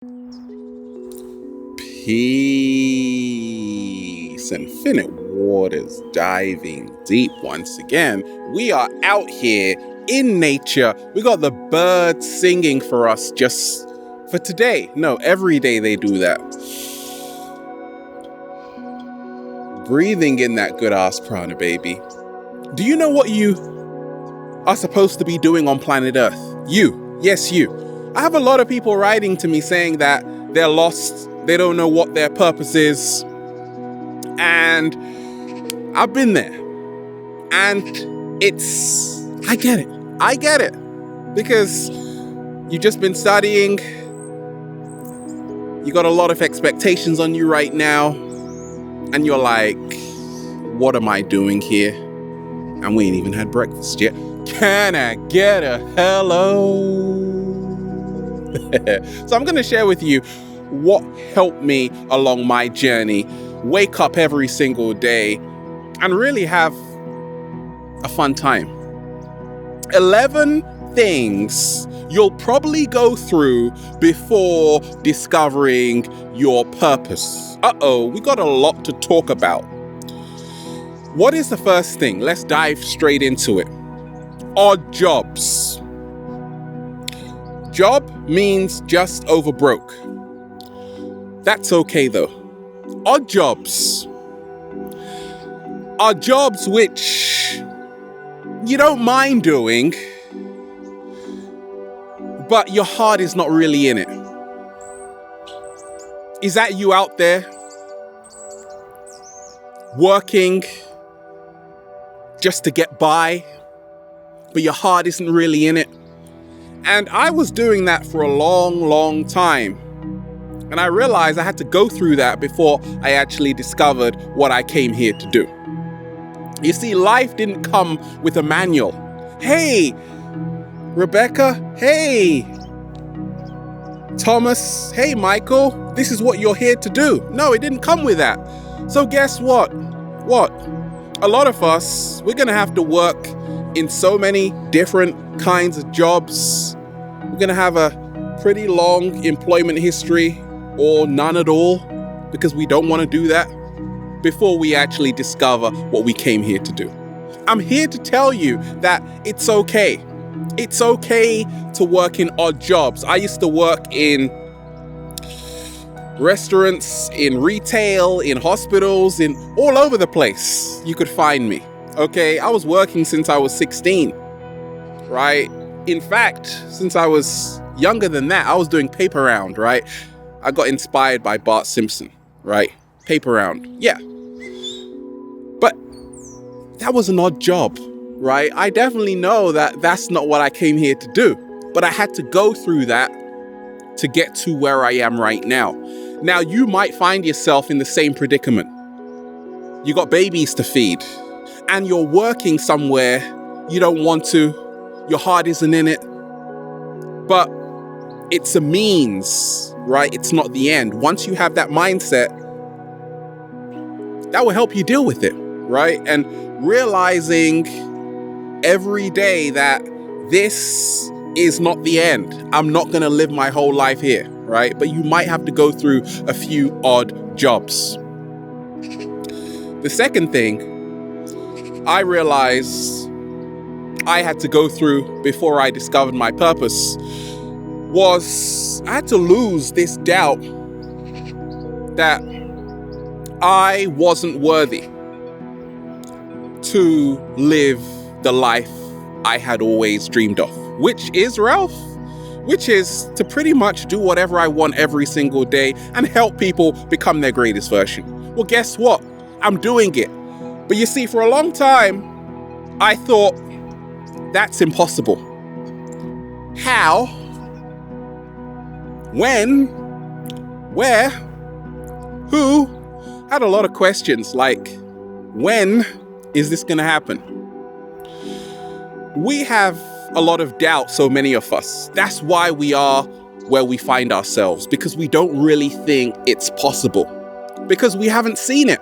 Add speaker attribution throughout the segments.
Speaker 1: Peace. Infinite waters diving deep once again. We are out here in nature. We got the birds singing for us just for today. No, every day they do that. Breathing in that good ass prana, baby. Do you know what you are supposed to be doing on planet Earth? You. Yes, you. I have a lot of people writing to me saying that they're lost. They don't know what their purpose is. And I've been there. And I get it. Because you've just been studying. You got a lot of expectations on you right now. And you're like, what am I doing here? And we ain't even had breakfast yet. Can I get a hello? So I'm going to share with you what helped me along my journey, wake up every single day and really have a fun time. 11 things you'll probably go through before discovering your purpose. We got a lot to talk about. What is the first thing? Let's dive straight into it. Odd jobs. Job means just over broke. That's okay though. Odd jobs are jobs which you don't mind doing, but your heart is not really in it. Is that you out there working just to get by, but your heart isn't really in it? And I was doing that for a long, long time. And I realized I had to go through that before I actually discovered what I came here to do. You see, life didn't come with a manual. Hey, Rebecca. Hey, Thomas. Hey, Michael. This is what you're here to do. No, it didn't come with that. So guess what? A lot of us, we're going to have to work in so many different kinds of jobs. We're going to have a pretty long employment history or none at all because we don't want to do that before we actually discover what we came here to do. I'm here to tell you that it's okay. It's okay to work in odd jobs. I used to work in restaurants, in retail, in hospitals, in all over the place. You could find me. Okay, I was working since I was 16, right? In fact, since I was younger than that, I was doing paper round, right? I got inspired by Bart Simpson, right? Paper round, yeah. But that was an odd job, right? I definitely know that that's not what I came here to do, but I had to go through that to get to where I am right now. Now, you might find yourself in the same predicament. You got babies to feed, and you're working somewhere you don't want to, your heart isn't in it, but it's a means, right? It's not the end. Once you have that mindset, that will help you deal with it, right? And realizing every day that this is not the end. I'm not going to live my whole life here, right? But you might have to go through a few odd jobs. The second thing I realized I had to go through before I discovered my purpose was I had to lose this doubt that I wasn't worthy to live the life I had always dreamed of. Which is, Ralph? Which is to pretty much do whatever I want every single day and help people become their greatest version. Well, guess what? I'm doing it. But you see, for a long time, I thought that's impossible. How? When? Where? Who? I had a lot of questions like, when is this going to happen? We have a lot of doubt, so many of us. That's why we are where we find ourselves, because we don't really think it's possible, because we haven't seen it.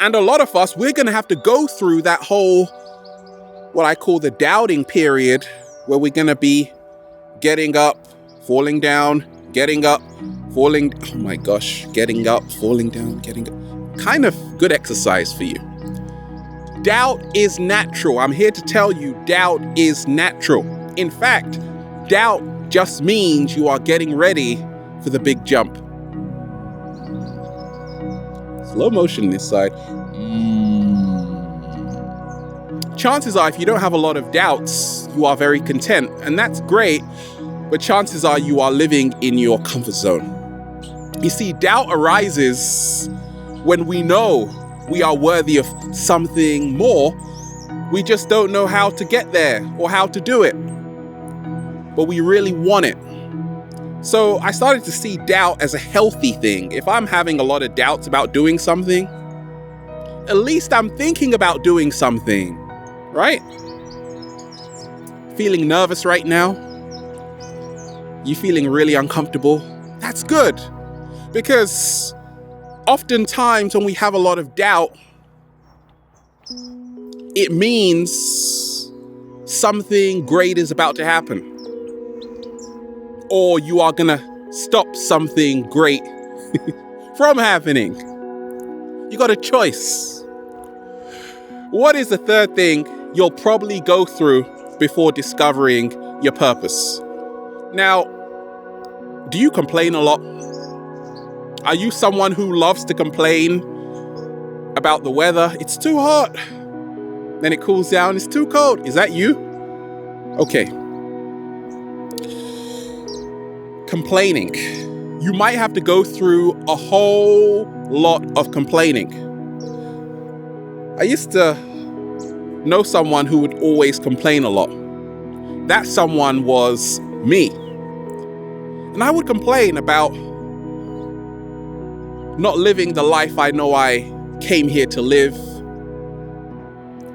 Speaker 1: And a lot of us, we're going to have to go through that whole, what I call the doubting period, where we're going to be getting up, falling down, getting up, falling. Oh my gosh, getting up, falling down, getting up. Kind of good exercise for you. Doubt is natural. I'm here to tell you, doubt is natural. In fact, doubt just means you are getting ready for the big jump. Slow motion this side. Chances are, if you don't have a lot of doubts, you are very content, and that's great, but chances are you are living in your comfort zone. You see, doubt arises when we know we are worthy of something more. We just don't know how to get there or how to do it, but we really want it. So I started to see doubt as a healthy thing. If I'm having a lot of doubts about doing something, at least I'm thinking about doing something, right? Feeling nervous right now? You feeling really uncomfortable? That's good, because oftentimes when we have a lot of doubt, it means something great is about to happen, or you are gonna stop something great from happening. You got a choice. What is the third thing you'll probably go through before discovering your purpose? Now, do you complain a lot? Are you someone who loves to complain about the weather? It's too hot. Then it cools down. It's too cold. Is that you? Okay. Complaining. You might have to go through a whole lot of complaining. I used to know someone who would always complain a lot. That someone was me. And I would complain about not living the life I know I came here to live.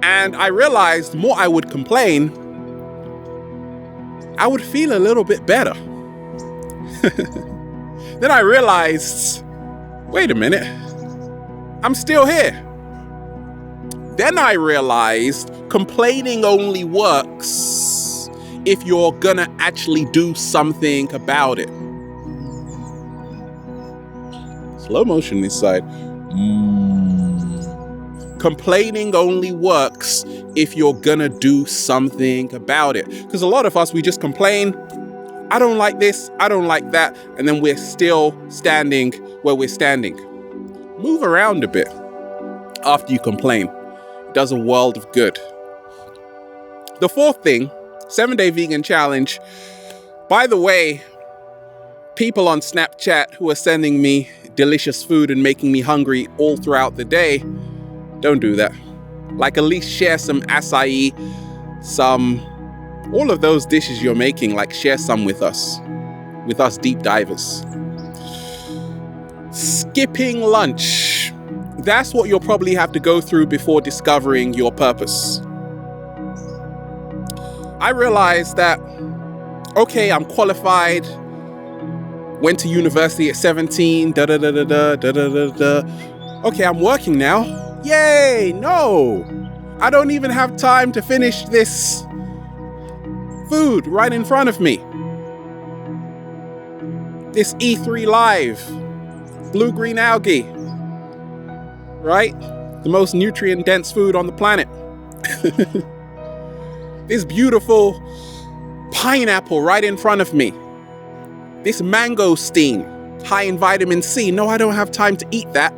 Speaker 1: And I realized the more I would complain, I would feel a little bit better. Then I realized, wait a minute, I'm still here. Then I realized complaining only works if you're gonna actually do something about it. Slow motion this side. Complaining only works if you're gonna do something about it. Because a lot of us, we just complain. I don't like this, I don't like that, and then we're still standing where we're standing. Move around a bit after you complain. It does a world of good. The fourth thing, 7-day vegan challenge. By the way, people on Snapchat who are sending me delicious food and making me hungry all throughout the day, don't do that. Like, at least share some acai, all of those dishes you're making, like, share some with us deep divers. Skipping lunch. That's what you'll probably have to go through before discovering your purpose. I realized that, okay, I'm qualified, went to university at 17, Okay, I'm working now. Yay, no. I don't even have time to finish this food right in front of me. This E3 Live, blue-green algae, right? The most nutrient-dense food on the planet. This beautiful pineapple right in front of me. This mangosteen, high in vitamin C. No, I don't have time to eat that.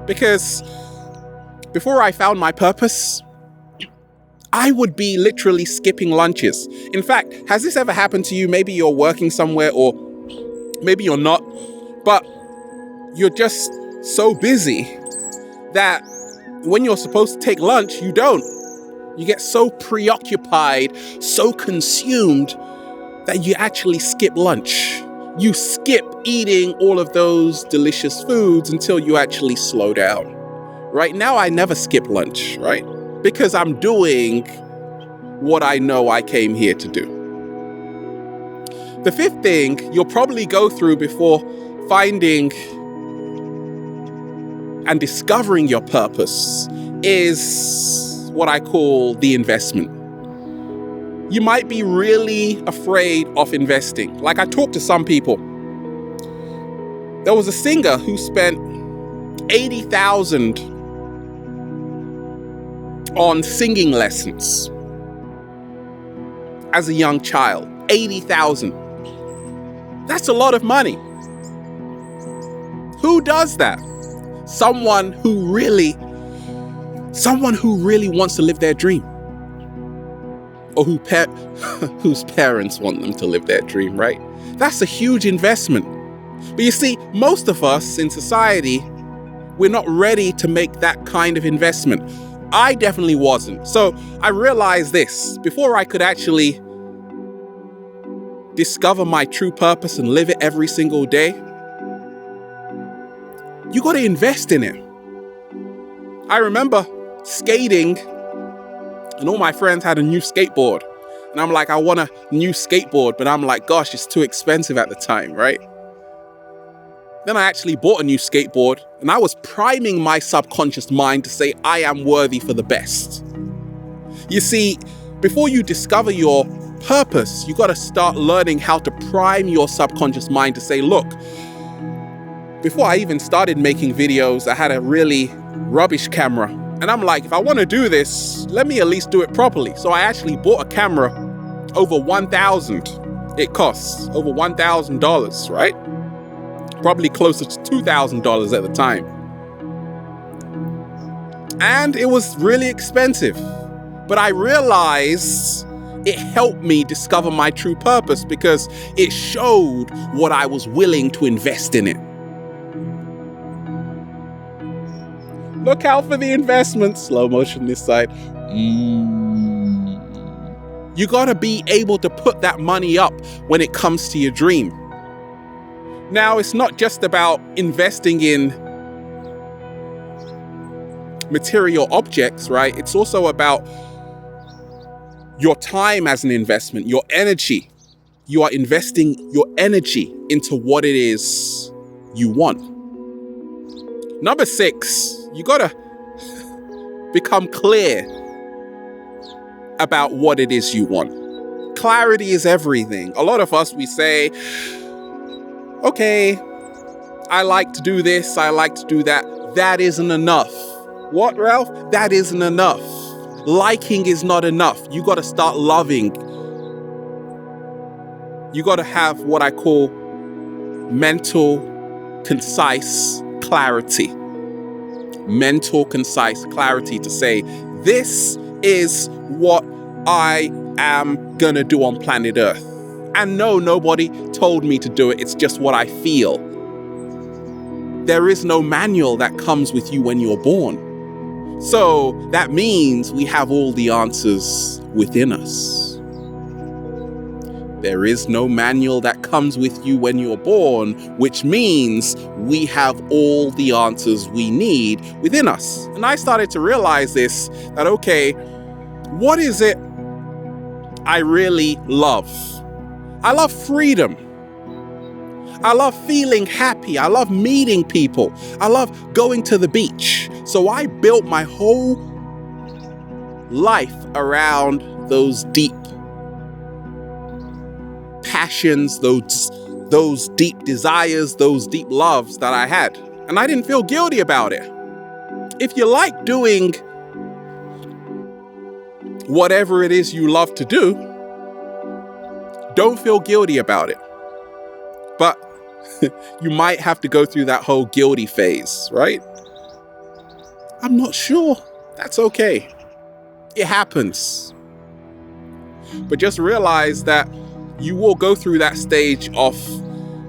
Speaker 1: Because before I found my purpose, I would be literally skipping lunches. In fact, has this ever happened to you? Maybe you're working somewhere, or maybe you're not, but you're just so busy that when you're supposed to take lunch, you don't. You get so preoccupied, so consumed, that you actually skip lunch. You skip eating all of those delicious foods until you actually slow down. Right now, I never skip lunch, right? Because I'm doing what I know I came here to do. The fifth thing you'll probably go through before finding and discovering your purpose is what I call the investment. You might be really afraid of investing. Like, I talked to some people. There was a singer who spent $80,000 on singing lessons as a young child. $80,000. That's a lot of money. Who does that? Someone who really wants to live their dream. Or whose parents want them to live their dream, right? That's a huge investment. But you see, most of us in society, we're not ready to make that kind of investment. I definitely wasn't. So I realized this: before I could actually discover my true purpose and live it every single day, you got to invest in it. I remember skating, and all my friends had a new skateboard. And I'm like, I want a new skateboard, but I'm like, gosh, it's too expensive at the time, right? Then I actually bought a new skateboard, and I was priming my subconscious mind to say, I am worthy for the best. You see, before you discover your purpose, you got to start learning how to prime your subconscious mind to say, look, before I even started making videos, I had a really rubbish camera. And I'm like, if I want to do this, let me at least do it properly. So I actually bought a camera over $1,000. It costs over $1,000, right? Probably closer to $2,000 at the time. And it was really expensive. But I realized it helped me discover my true purpose because it showed what I was willing to invest in it. Look out for the investment. Slow motion this side. You gotta be able to put that money up when it comes to your dream. Now, it's not just about investing in material objects, right? It's also about your time as an investment, your energy. You are investing your energy into what it is you want. Number 6, you gotta become clear about what it is you want. Clarity is everything. A lot of us, we say, okay, I like to do this, I like to do that. That isn't enough. What, Ralph? That isn't enough. Liking is not enough. You got to start loving. You got to have what I call mental, concise clarity. Mental, concise clarity to say, this is what I am gonna do on planet Earth. And no, nobody told me to do it. It's just what I feel. There is no manual that comes with you when you're born. So that means we have all the answers within us. There is no manual that comes with you when you're born, which means we have all the answers we need within us. And I started to realize this, that okay, what is it I really love? I love freedom. I love feeling happy. I love meeting people. I love going to the beach. So I built my whole life around those deep passions, those deep desires, those deep loves that I had. And I didn't feel guilty about it. If you like doing whatever it is you love to do, don't feel guilty about it. But you might have to go through that whole guilty phase, right? I'm not sure. That's okay. It happens. But just realize that you will go through that stage of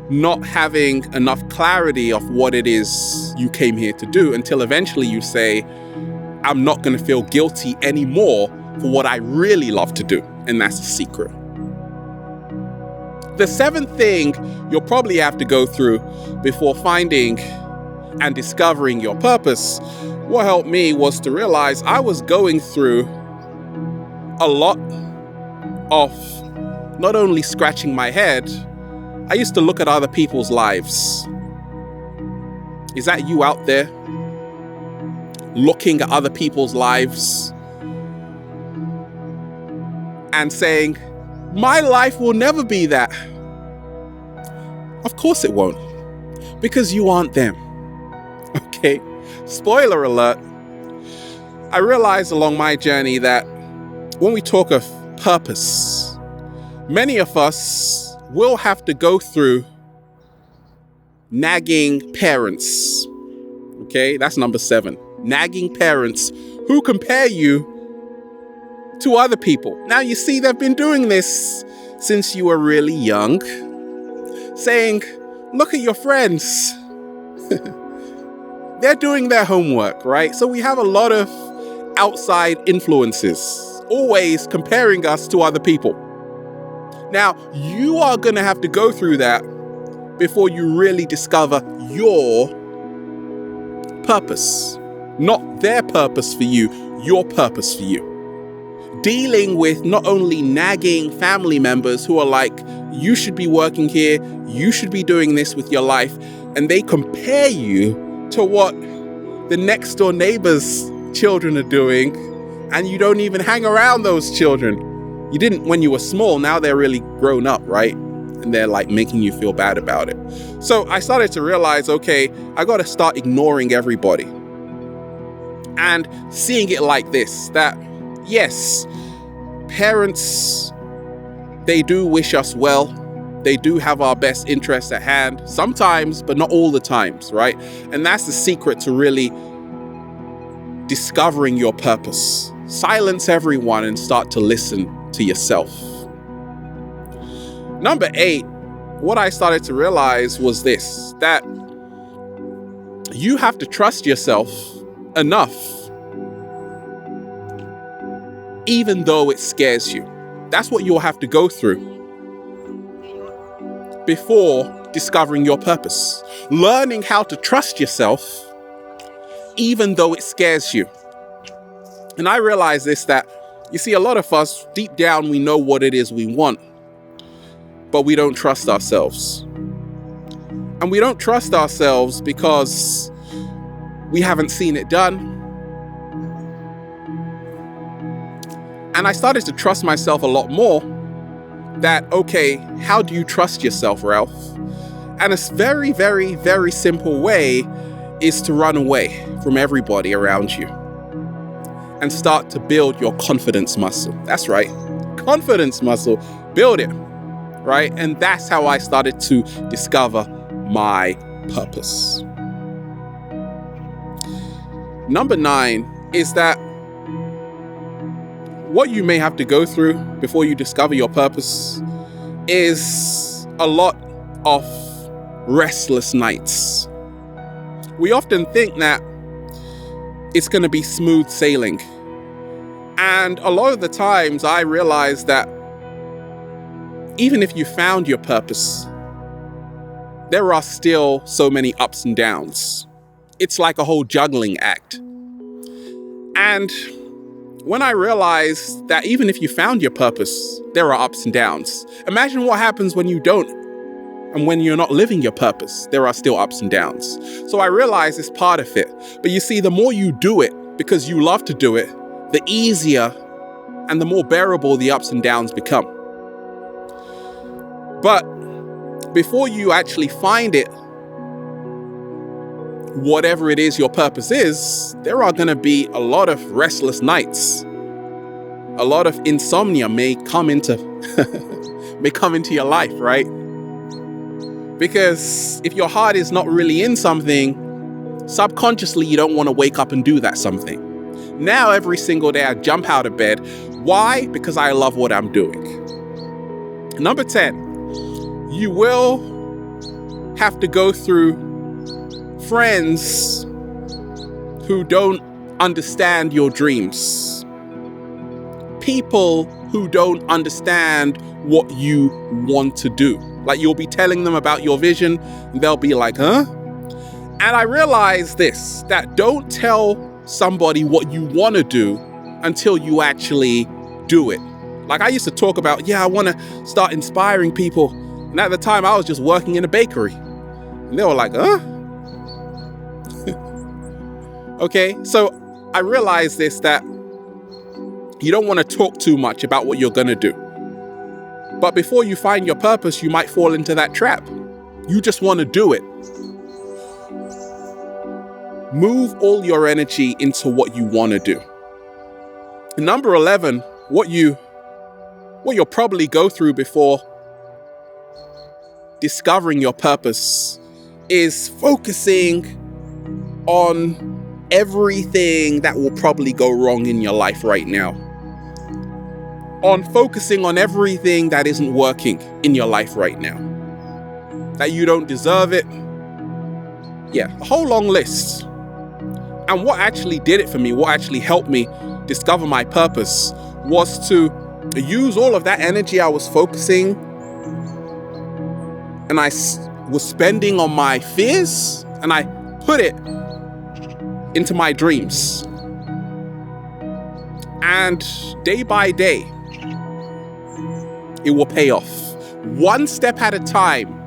Speaker 1: not having enough clarity of what it is you came here to do until eventually you say, I'm not going to feel guilty anymore for what I really love to do. And that's the secret. The 7th thing you'll probably have to go through before finding and discovering your purpose, what helped me was to realize I was going through a lot of not only scratching my head, I used to look at other people's lives. Is that you out there? Looking at other people's lives and saying, my life will never be that. Of course it won't, because you aren't them. Okay, spoiler alert. I realized along my journey that when we talk of purpose, many of us will have to go through nagging parents. Okay, that's number 7. Nagging parents who compare you to other people. Now, you see, they've been doing this since you were really young, saying, look at your friends. They're doing their homework, right? So we have a lot of outside influences, always comparing us to other people. Now, you are going to have to go through that before you really discover your purpose. Not their purpose for you, your purpose for you. Dealing with not only nagging family members who are like, you should be working here, you should be doing this with your life, and they compare you to what the next door neighbor's children are doing, and you don't even hang around those children. You didn't when you were small, now they're really grown up, right? And they're like making you feel bad about it. So I started to realize, okay, I got to start ignoring everybody and seeing it like this, that yes, parents, they do wish us well. They do have our best interests at hand sometimes, but not all the times, right? And that's the secret to really discovering your purpose. Silence everyone and start to listen to yourself. Number 8, what I started to realize was this, that you have to trust yourself enough, even though it scares you. That's what you'll have to go through before discovering your purpose. Learning how to trust yourself, even though it scares you. And I realize this, that you see, a lot of us, deep down, we know what it is we want, but we don't trust ourselves. And we don't trust ourselves because we haven't seen it done. And I started to trust myself a lot more. That, okay, how do you trust yourself, Ralph? And a very, very, very simple way is to run away from everybody around you and start to build your confidence muscle. That's right, confidence muscle, build it, right? And that's how I started to discover my purpose. Number 9 is that what you may have to go through before you discover your purpose is a lot of restless nights. We often think that it's going to be smooth sailing. And a lot of the times I realize that even if you found your purpose, there are still so many ups and downs. It's like a whole juggling act. And when I realized that even if you found your purpose, there are ups and downs. Imagine what happens when you don't, and when you're not living your purpose, there are still ups and downs. So I realized it's part of it. But you see, the more you do it, because you love to do it, the easier and the more bearable the ups and downs become. But before you actually find it, whatever it is your purpose is, there are going to be a lot of restless nights. A lot of insomnia may come into your life, right? Because if your heart is not really in something, subconsciously you don't want to wake up and do that something. Now every single day I jump out of bed. Why? Because I love what I'm doing. Number 10, you will have to go through friends who don't understand your dreams. People who don't understand what you want to do. Like, you'll be telling them about your vision and they'll be like, huh? And I realized this, that don't tell somebody what you want to do until you actually do it. Like, I used to talk about, I want to start inspiring people. And at the time I was just working in a bakery. And they were like, huh? Okay, so I realized this, that You don't want to talk too much about what you're going to do. But before you find your purpose, you might fall into that trap. You just want to do it. Move all your energy into what you want to do. Number 11, what you'll probably go through before discovering your purpose is focusing on everything that will probably go wrong in your life right now. On focusing on everything that isn't working in your life right now. That you don't deserve it. Yeah, a whole long list. And what actually did it for me, what actually helped me discover my purpose, was to use all of that energy I was focusing and I was spending on my fears, and I put it into my dreams. And day by day, it will pay off. One step at a time,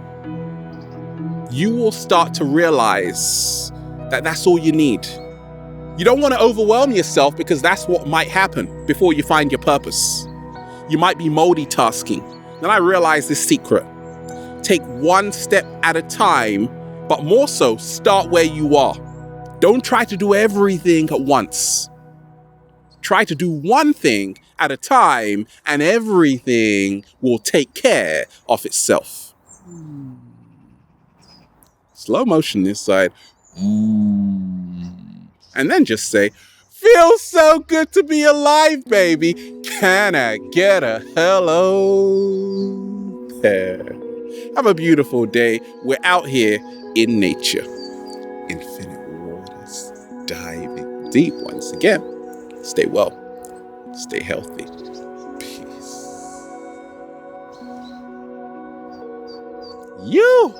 Speaker 1: you will start to realize that that's all you need. You don't want to overwhelm yourself, because that's what might happen before you find your purpose. You might be multitasking. Then I realized this secret. Take one step at a time, but more so, start where you are. Don't try to do everything at once. Try to do one thing at a time, and everything will take care of itself. Slow motion this side. And then just say, feels so good to be alive, baby. Can I get a hello there? Have a beautiful day. We're out here in nature. Infinite waters, diving deep once again. Stay well. Stay healthy. Peace. You.